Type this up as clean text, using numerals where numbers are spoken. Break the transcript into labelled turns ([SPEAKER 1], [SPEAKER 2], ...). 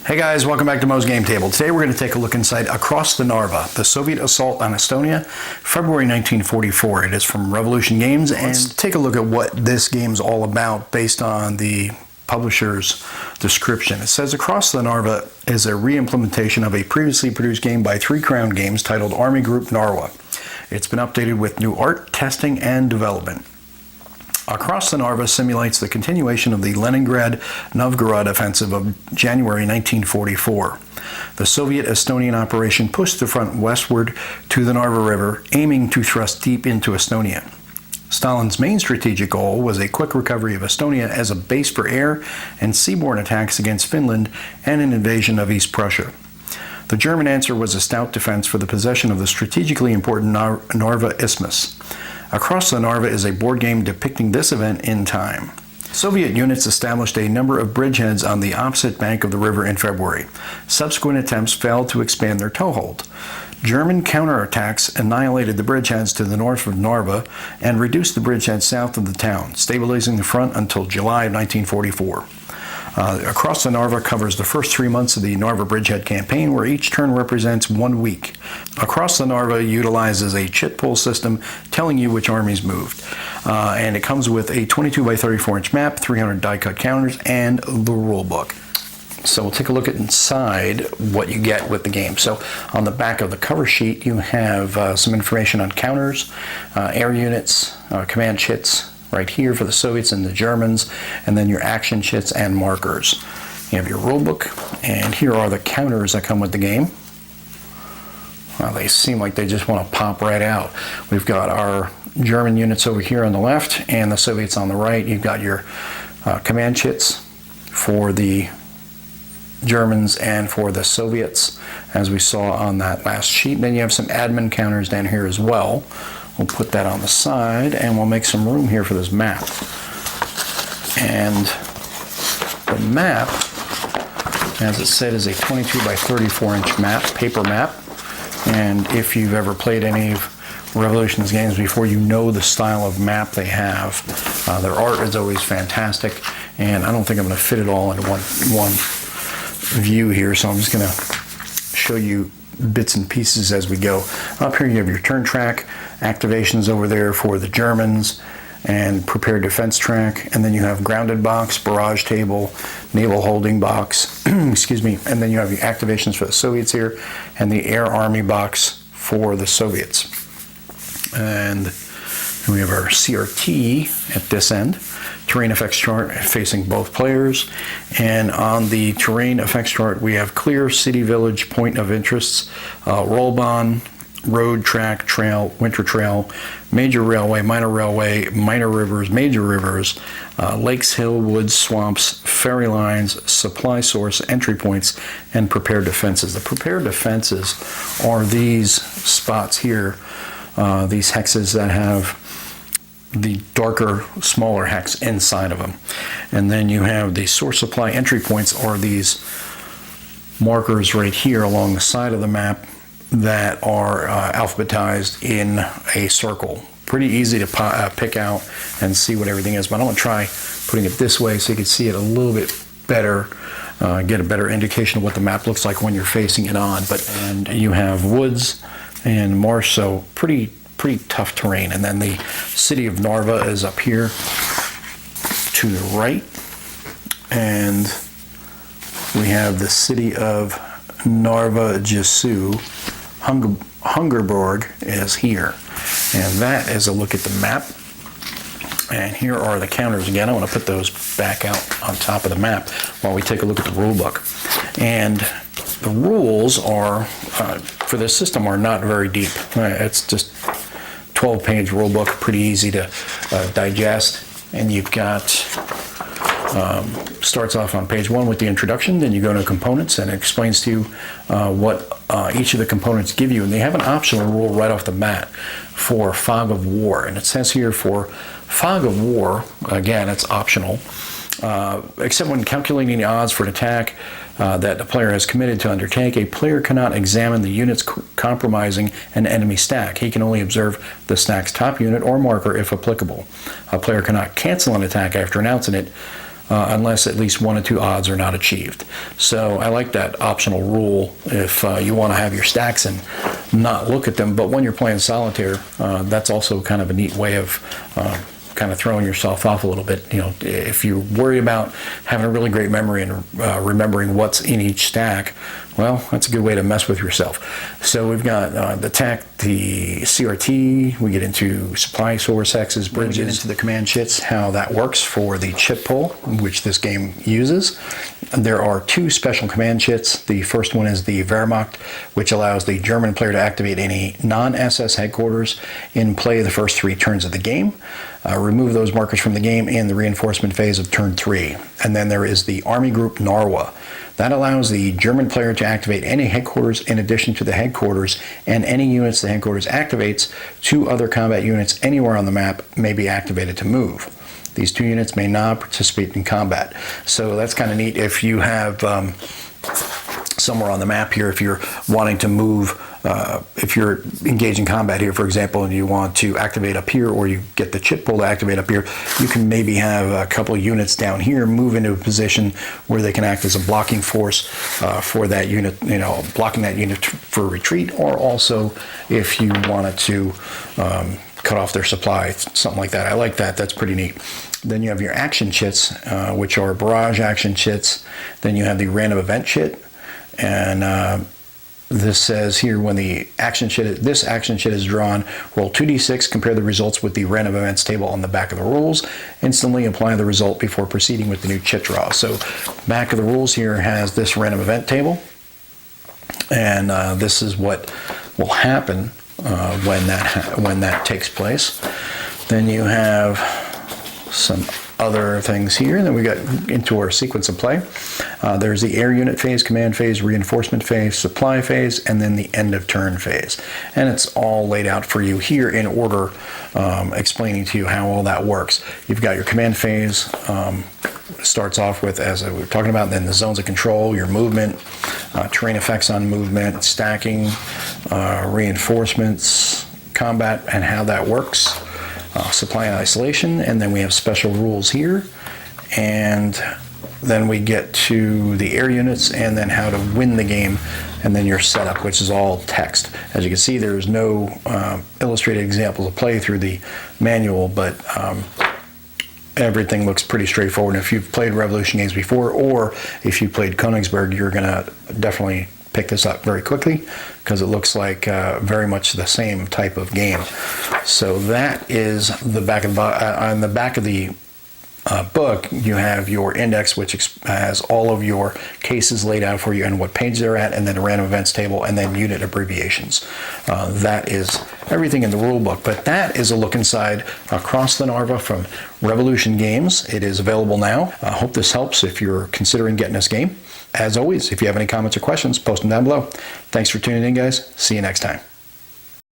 [SPEAKER 1] Hey guys, welcome back to Mo's Game Table. Today we're going to take a look inside Across the Narva, the Soviet Assault on Estonia, February 1944. It is from Revolution Games, and let's take a look at what this game's all about based on the publisher's description. It says Across the Narva is a re-implementation of a previously produced game by Three Crown Games titled Army Group Narva. It's been updated with new art, testing, and development. Across the Narva simulates the continuation of the Leningrad-Novgorod offensive of January 1944. The Soviet-Estonian operation pushed the front westward to the Narva River, aiming to thrust deep into Estonia. Stalin's main strategic goal was a quick recovery of Estonia as a base for air and seaborne attacks against Finland and an invasion of East Prussia. The German answer was a stout defense for the possession of the strategically important Narva Isthmus. Across the Narva is a board game depicting this event in time. Soviet units established a number of bridgeheads on the opposite bank of the river in February. Subsequent attempts failed to expand their toehold. German counterattacks annihilated the bridgeheads to the north of Narva and reduced the bridgehead south of the town, stabilizing the front until July of 1944. Across the Narva covers the first 3 months of the Narva Bridgehead campaign, where each turn represents 1 week. Across the Narva utilizes a chit pull system telling you which armies moved. And it comes with a 22 by 34 inch map, 300 die-cut counters, and the rule book. So we'll take a look at inside what you get with the game. So on the back of the cover sheet, you have some information on counters, air units, command chits, right here for the Soviets and the Germans, and then your action chits and markers. You have your rule book, and here are the counters that come with the game. Well, they seem like they just want to pop right out. We've got our German units over here on the left and the Soviets on the right. You've got your command chits for the Germans and for the Soviets, as we saw on that last sheet. And then you have some admin counters down here as well. We'll put that on the side, and we'll make some room here for this map. And the map, as it said, is a 22 by 34 inch map, paper map. And if you've ever played any of Revolution's games before, you know the style of map they have. Their art is always fantastic, and I don't think I'm going to fit it all into one view here, so I'm just going to show you bits and pieces as we go. Up here you have your turn track, activations over there for the Germans, and prepared defense track, and then you have grounded box, barrage table, naval holding box, excuse me, and then you have your activations for the Soviets here, and the air army box for the Soviets. And we have our CRT at this end, terrain effects chart facing both players, and on the terrain effects chart we have clear, city, village, point of interests, roll-on, road, track, trail, winter trail, major railway, minor rivers, major rivers, lakes, hill, woods, swamps, ferry lines, supply source, entry points, and prepared defenses. The prepared defenses are these spots here, these hexes that have the darker, smaller hex inside of them. And then you have the source supply entry points, are these markers right here along the side of the map that are alphabetized in a circle. Pretty easy to pick out and see what everything is, but I'm going to try putting it this way so you can see it a little bit better, get a better indication of what the map looks like when you're facing it on. And you have woods and marsh, so pretty tough terrain. And then the city of Narva is up here to the right, and we have the city of Narva Jesu. Hungerborg is here, and that is a look at the map. And here are the counters again. I want to put those back out on top of the map while we take a look at the rule book. And the rules are for this system are not very deep. It's just 12-page rule book, pretty easy to digest. And you've got starts off on page 1 with the introduction, then you go to components, and it explains to you what each of the components give you. And they have an optional rule right off the bat for fog of war. And it says here for fog of war, again, it's optional, except when calculating the odds for an attack that the player has committed to undertake, a player cannot examine the units compromising an enemy stack. He can only observe the stack's top unit or marker if applicable. A player cannot cancel an attack after announcing it unless at least 1 of 2 odds are not achieved. So I like that optional rule if you want to have your stacks and not look at them. But when you're playing solitaire, that's also kind of a neat way of kind of throwing yourself off a little bit. You know, if you're worried about having a really great memory and remembering what's in each stack, well, that's a good way to mess with yourself. So we've got the tech, the CRT, we get into supply source hexes, bridges, we get into the command chits, how that works for the chit pull, which this game uses. There are 2 special command chits. The first one is the Wehrmacht, which allows the German player to activate any non-SS headquarters in play the first 3 turns of the game. Remove those markers from the game in the reinforcement phase of turn 3. And then there is the Army Group Narva. That allows the German player to activate any headquarters in addition to the headquarters, and any units the headquarters activates. 2 other combat units anywhere on the map may be activated to move. These 2 units may not participate in combat. So that's kind of neat if you have somewhere on the map here, if you're wanting to move, if you're engaged in combat here, for example, and you want to activate up here, or you get the chit pull to activate up here, you can maybe have a couple of units down here move into a position where they can act as a blocking force for that unit, you know, blocking that unit for retreat, or also if you wanted to cut off their supply, something like that. I like that. That's pretty neat. Then you have your action chits, which are barrage action chits. Then you have the random event chit, and this says here, when the action chit, this action chit is drawn, roll 2d6, compare the results with the random events table on the back of the rules, instantly apply the result before proceeding with the new chit draw. So back of the rules here has this random event table, and this is what will happen when that takes place. Then you have some other things here. Then we got into our sequence of play. There's the air unit phase, command phase, reinforcement phase, supply phase, and then the end of turn phase. And it's all laid out for you here in order, explaining to you how all that works. You've got your command phase, starts off with, as we were talking about, then the zones of control, your movement, terrain effects on movement, stacking, reinforcements, combat, and how that works. Supply and isolation, and then we have special rules here, and then we get to the air units, and then how to win the game, and then your setup, which is all text. As you can see, there's no illustrated examples of play through the manual, but everything looks pretty straightforward. And if you've played Revolution games before, or if you played Königsberg, you're gonna definitely pick this up very quickly, because it looks like very much the same type of game. So that is the back of the on the back of the book. You have your index, which has all of your cases laid out for you and what page they're at, and then a random events table, and then unit abbreviations. That is everything in the rule book. But that is a look inside Across the Narva from Revolution Games. It is available now. I hope this helps if you're considering getting this game. As always, if you have any comments or questions, post them down below. Thanks for tuning in, guys. See you next time.